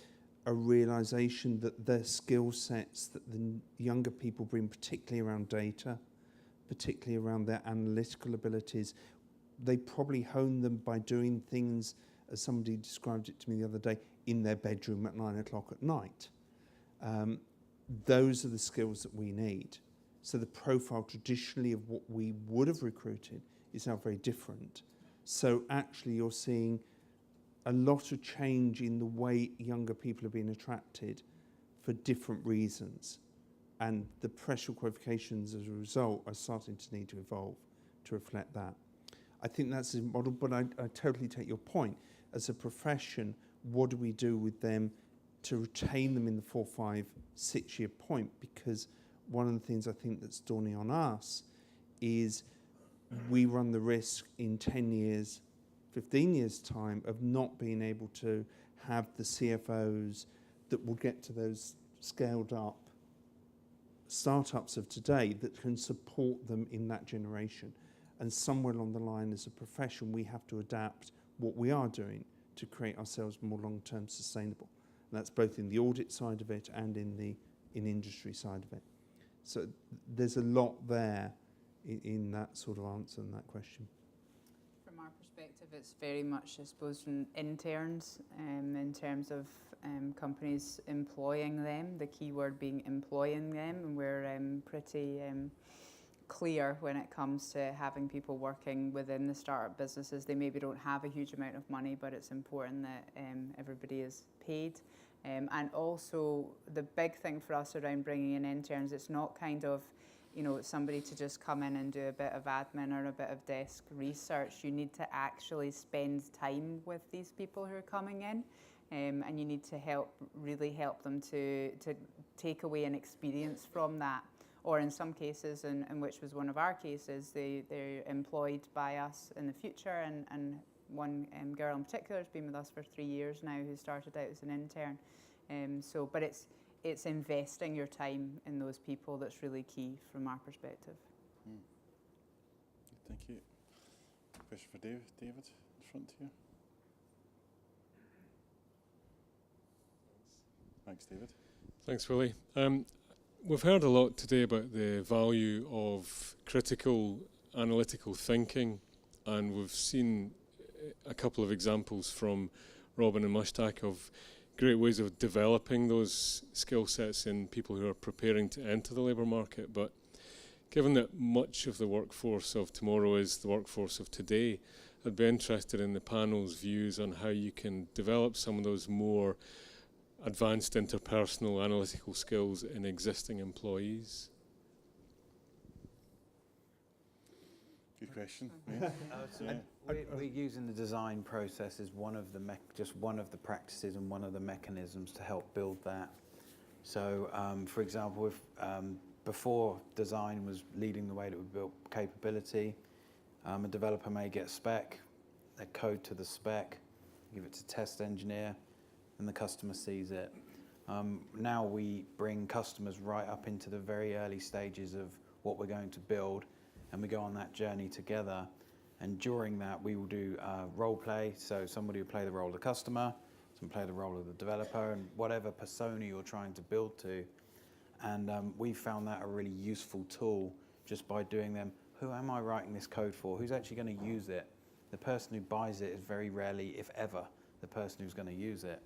a realisation that the skill sets that the younger people bring, particularly around data, particularly around their analytical abilities, they probably hone them by doing things, as somebody described it to me the other day, in their bedroom at 9 o'clock at night. Those are the skills that we need. So the profile traditionally of what we would have recruited is now very different. So actually you're seeing a lot of change in the way younger people are being attracted for different reasons. And the professional qualifications as a result are starting to need to evolve to reflect that. I think that's a model, but I totally take your point. As a profession, what do we do with them to retain them in the 4, 5, 6 year point? Because one of the things I think that's dawning on us is we run the risk in 10 years, 15 years' time of not being able to have the CFOs that will get to those scaled up startups of today that can support them in that generation. And somewhere along the line as a profession, we have to adapt what we are doing to create ourselves more long-term sustainable. And that's both in the audit side of it and in the industry side of it. So there's a lot there in that sort of answer and that question. From our perspective, it's very much, I suppose, from interns in terms of companies employing them, the key word being employing them, and we're pretty clear when it comes to having people working within the startup businesses. They maybe don't have a huge amount of money, but it's important that everybody is paid. And also the big thing for us around bringing in interns, it's not kind of, you know, somebody to just come in and do a bit of admin or a bit of desk research. You need to actually spend time with these people who are coming in, and you need to really help them to take away an experience from that. Or in some cases, and which was one of our cases, they're employed by us in the future, and one girl in particular has been with us for 3 years now, who started out as an intern. But it's investing your time in those people that's really key from our perspective. Thank you. Question for David in front here. Thanks, David. Thanks, Willie. We've heard a lot today about the value of critical analytical thinking, and we've seen a couple of examples from Robin and Mushtaq of great ways of developing those skill sets in people who are preparing to enter the labour market. But given that much of the workforce of tomorrow is the workforce of today, I'd be interested in the panel's views on how you can develop some of those more advanced interpersonal analytical skills in existing employees. Good question. We're using the design process as one of the just one of the practices and one of the mechanisms to help build that. So, for example, if before design was leading the way that we built capability, a developer may get spec, they code to the spec, give it to test engineer, and the customer sees it. Now we bring customers right up into the very early stages of what we're going to build, and we go on that journey together. And during that, we will do role play. So somebody will play the role of the customer, some play the role of the developer, and whatever persona you're trying to build to. And we found that a really useful tool just by doing them. Who am I writing this code for? Who's actually going to use it? The person who buys it is very rarely, if ever, the person who's going to use it.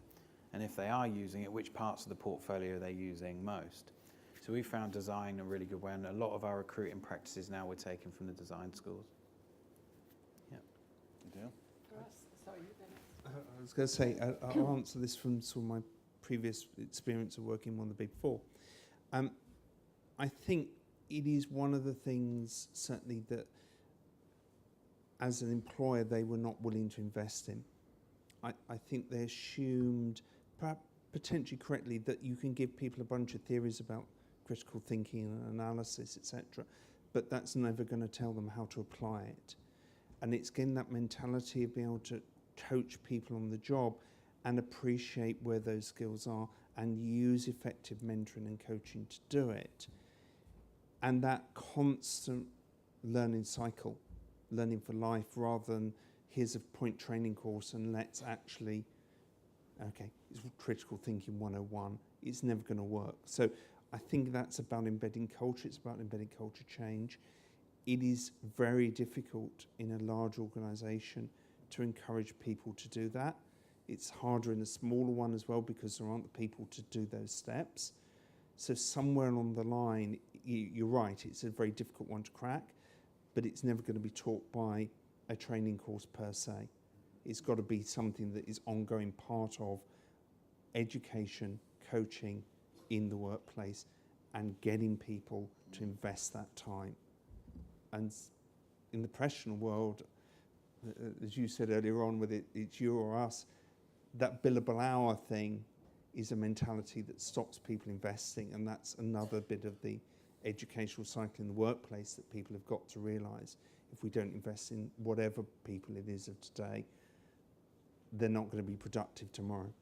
And if they are using it, which parts of the portfolio are they using most? So we found design a really good way, and a lot of our recruiting practices now we're taking from the design schools. Yeah. Yeah. I was going to say, I'll answer this from sort of my previous experience of working in one of the Big Four. I think it is one of the things, certainly, that as an employer they were not willing to invest in. I think they assumed, potentially correctly, that you can give people a bunch of theories about critical thinking and analysis, etc., but that's never going to tell them how to apply it. And it's getting that mentality of being able to coach people on the job and appreciate where those skills are and use effective mentoring and coaching to do it. And that constant learning cycle, learning for life, rather than here's a point training course and let's actually, okay, it's critical thinking 101. It's never going to work. So I think that's about embedding culture. It's about embedding culture change. It is very difficult in a large organisation to encourage people to do that. It's harder in a smaller one as well because there aren't the people to do those steps. So somewhere along the line, you're right, it's a very difficult one to crack, but it's never going to be taught by a training course per se. It's got to be something that is ongoing part of education, coaching in the workplace, and getting people to invest that time. And in the professional world, as you said earlier on with it's you or us, that billable hour thing is a mentality that stops people investing, and that's another bit of the educational cycle in the workplace that people have got to realise. If we don't invest in whatever people it is of today, they're not going to be productive tomorrow.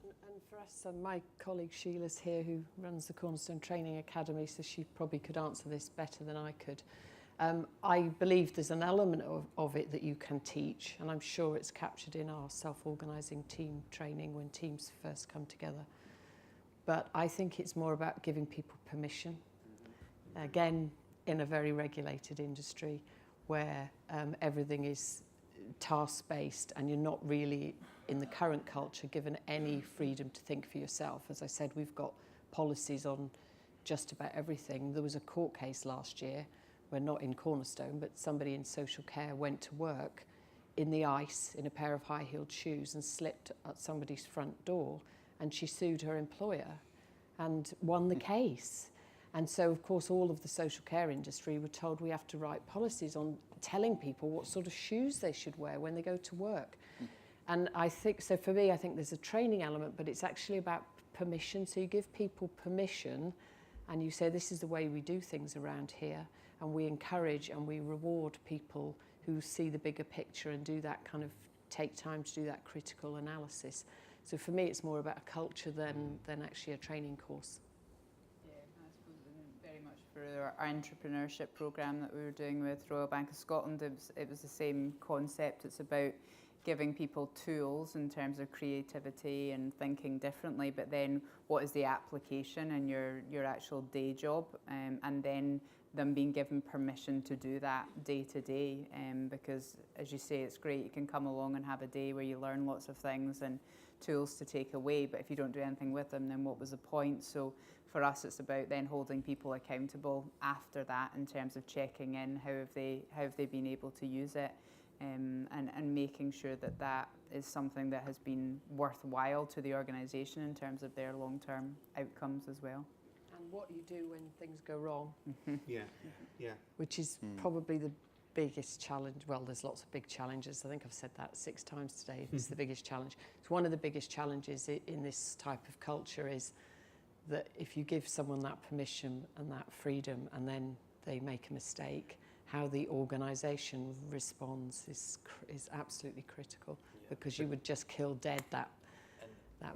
And for us, my colleague Sheila's here, who runs the Cornerstone Training Academy, so she probably could answer this better than I could. I believe there's an element of it that you can teach, and I'm sure it's captured in our self-organising team training when teams first come together. But I think it's more about giving people permission. Again, in a very regulated industry where everything is task-based and you're not really, in the current culture, given any freedom to think for yourself. As I said, we've got policies on just about everything. There was a court case last year, where not in Cornerstone, but somebody in social care went to work in the ice in a pair of high-heeled shoes and slipped at somebody's front door, and she sued her employer and won the case. And so, of course, all of the social care industry were told we have to write policies on telling people what sort of shoes they should wear when they go to work. And I think, so for me, I think there's a training element, but it's actually about permission. So you give people permission and you say, this is the way we do things around here. And we encourage and we reward people who see the bigger picture and do that kind of, take time to do that critical analysis. So for me, it's more about a culture than actually a training course. Yeah, I suppose very much for our entrepreneurship programme that we were doing with Royal Bank of Scotland, it was the same concept. It's about giving people tools in terms of creativity and thinking differently, but then what is the application in your actual day job, and then them being given permission to do that day to day, because as you say, it's great, you can come along and have a day where you learn lots of things and tools to take away, but if you don't do anything with them, then what was the point? So for us, it's about then holding people accountable after that in terms of checking in, how have they been able to use it, and making sure that that is something that has been worthwhile to the organisation in terms of their long-term outcomes as well. And what you do when things go wrong. Yeah. Which is probably the biggest challenge. Well, there's lots of big challenges. I think I've said that 6 times today. It's the biggest challenge. It's one of the biggest challenges in this type of culture is that if you give someone that permission and that freedom and then they make a mistake, how the organisation responds is absolutely critical, because you would just kill dead that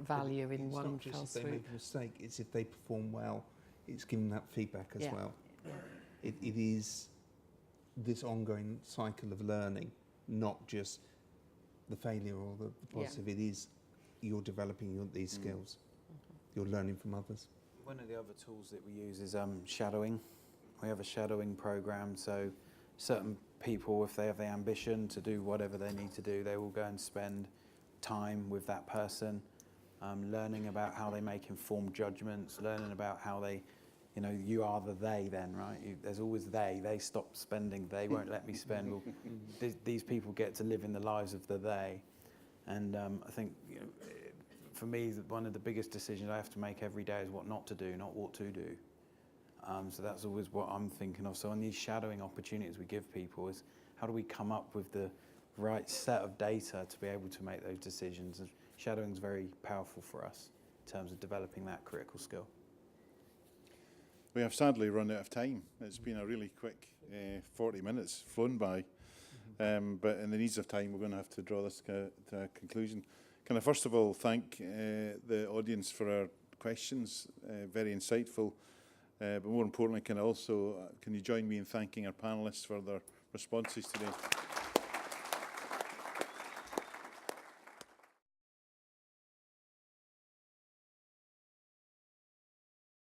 value in one fell It's not just if they swoop. make a mistake, it's if they perform well, it's giving that feedback as well. Yeah. It is this ongoing cycle of learning, not just the failure or the positive. It is you're developing these skills. You're learning from others. One of the other tools that we use is shadowing. We have a shadowing program, so certain people, if they have the ambition to do whatever they need to do, they will go and spend time with that person, learning about how they make informed judgments, learning about how they, you are the they then, right? There's always they stop spending, they won't let me spend. Well, these people get to live in the lives of the they. And I think, for me, one of the biggest decisions I have to make every day is what not to do, not what to do. So that's always what I'm thinking of. So on these shadowing opportunities we give people is how do we come up with the right set of data to be able to make those decisions? shadowing is very powerful for us in terms of developing that critical skill. We have sadly run out of time. It's been a really quick 40 minutes, flown by. But in the needs of time, we're going to have to draw this to a conclusion. Can I first of all thank the audience for our questions, very insightful. But more importantly, can you join me in thanking our panellists for their responses today?